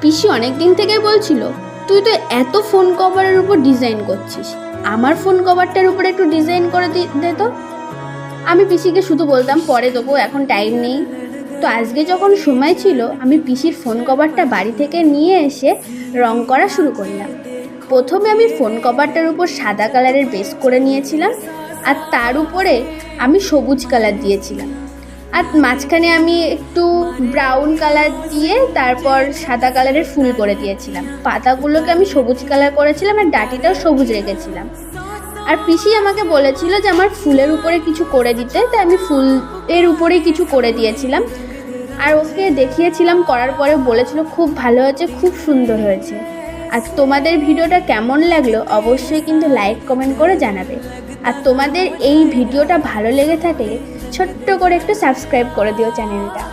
পিসি অনেক দিন থেকেই বলছিল তুই তো এত ফোন কভারের উপর ডিজাইন করছিস, আমার ফোন কভারটার উপর একটু ডিজাইন করে দে তো। আমি পিসিকে শুধু বলতাম পরে দেবো, এখন টাইম নেই। তো আজকে যখন সময় ছিল আমি পিসির ফোন কভারটা বাড়ি থেকে নিয়ে এসে রং করা শুরু করলাম। প্রথমে আমি ফোন কভারটার উপর সাদা কালারের বেস করে নিয়েছিলাম, আর তার উপরে আমি সবুজ কালার দিয়েছিলাম, আর মাঝখানে আমি একটু ব্রাউন কালার দিয়ে তারপর সাদা কালারের ফুল করে দিয়েছিলাম। পাতাগুলোকে আমি সবুজ কালার করেছিলাম আর ডাঁটিটাও সবুজ রেখেছিলাম। আর পিসি আমাকে বলেছিল যে আমার ফুলের উপরে কিছু করে দিতে, তাই আমি ফুলের উপরেই কিছু করে দিয়েছিলাম। আর ওকে দেখিয়েছিলাম করার পরে বলেছিল খুব ভালো হয়েছে, খুব সুন্দর হয়েছে। আর তোমাদের ভিডিওটা কেমন লাগলো অবশ্যই কিন্তু লাইক কমেন্ট করে জানাবে। আর তোমাদের এই ভিডিওটা ভালো লেগে থাকলে ছোট্ট করে একটু সাবস্ক্রাইব করে দিও চ্যানেলটা।